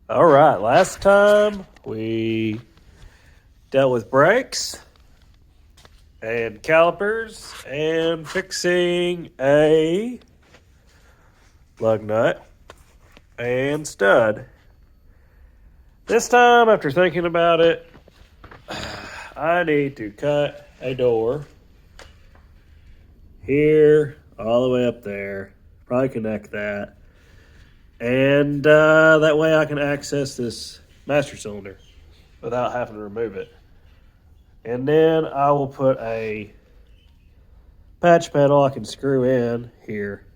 All right, last time we dealt with brakes and calipers and fixing a lug nut and stud. This time, after thinking about it, I need to cut a door here all the way up there. Probably connect that. And that way I can access this master cylinder without having to remove it. And then I will put a patch pedal I can screw in here.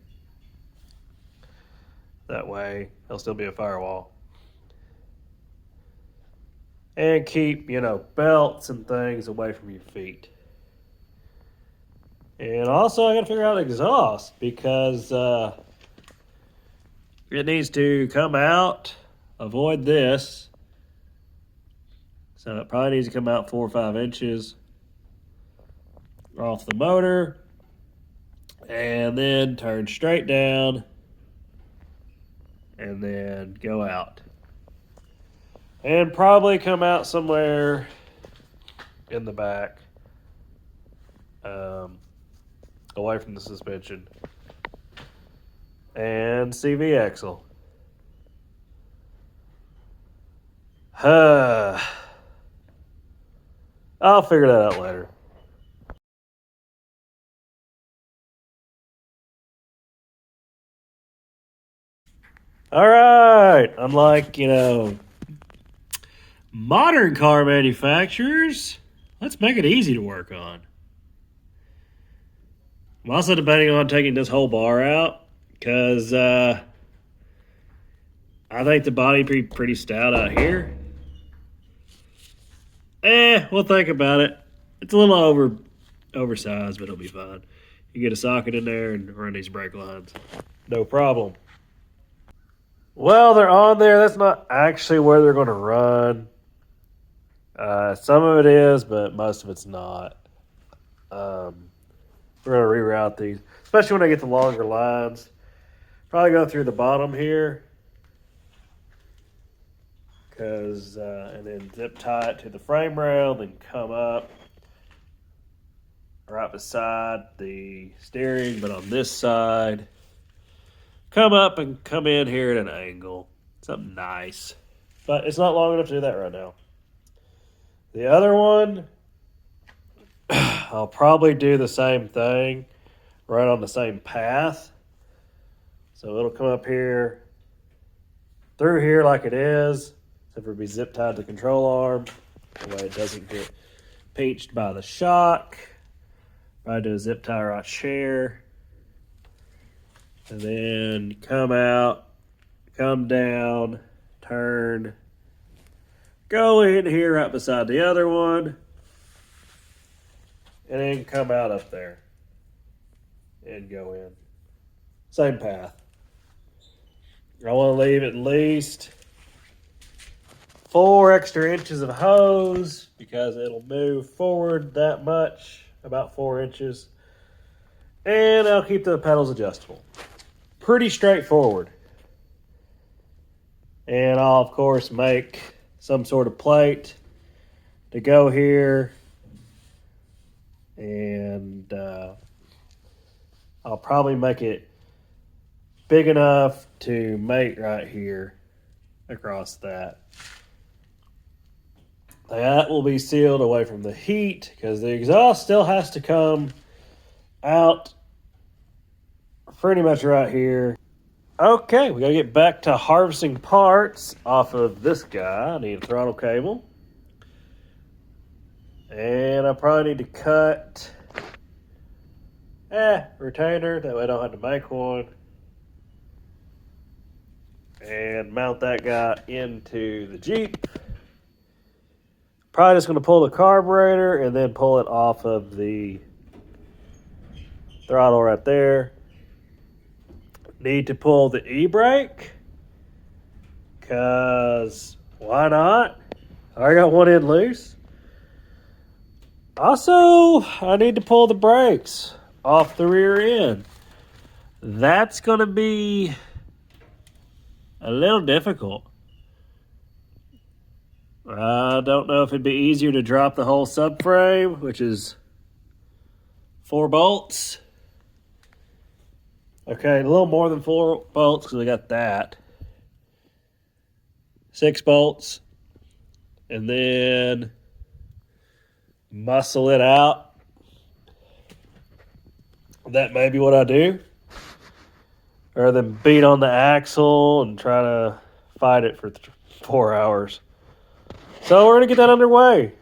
That way there'll still be a firewall. And keep, belts and things away from your feet. And also I gotta figure out exhaust because it needs to come out, avoid this. So it probably needs to come out 4 or 5 inches off the motor and then turn straight down and then go out. And probably come out somewhere in the back, away from the suspension. And CV axle. I'll figure that out later. All right. Unlike, modern car manufacturers, let's make it easy to work on. I'm also debating on taking this whole bar out because I think the body pretty stout out here. We'll think about it. It's a little oversized, but it'll be fine. You get a socket in there and run these brake lines. No problem. Well, they're on there. That's not actually where they're going to run. Some of it is, but most of it's not. We're going to reroute these, especially when I get the longer lines. Probably go through the bottom here. And then zip tie it to the frame rail, then come up right beside the steering, but on this side. Come up and come in here at an angle. Something nice. But it's not long enough to do that right now. The other one, I'll probably do the same thing, right on the same path. So it'll come up here, through here like it is, except for it be zip tied to the control arm. That way it doesn't get pinched by the shock. Probably do a zip tie right here. And then come out, come down, turn, go in here right beside the other one, and then come out up there and go in. Same path. I want to leave at least 4 extra inches of hose because it'll move forward that much, about 4 inches. And I'll keep the pedals adjustable. Pretty straightforward. And I'll, of course, make some sort of plate to go here. And I'll probably make it big enough to mate right here across that. That will be sealed away from the heat because the exhaust still has to come out pretty much right here. Okay, we gotta get back to harvesting parts off of this guy. I need a throttle cable. And I probably need to cut retainer, that way I don't have to make one. And mount that guy into the Jeep. Probably just gonna pull the carburetor and then pull it off of the throttle right there. Need to pull the e-brake because why not? I already got one end loose. Also, I need to pull the brakes off the rear end. That's going to be a little difficult I don't know if it'd be easier to drop the whole subframe, which is 4 bolts. Okay, a little more than 4 bolts because we got that. 6 bolts. And then muscle it out. That may be what I do. Rather than beat on the axle and try to fight it for 4 hours. So we're going to get that underway.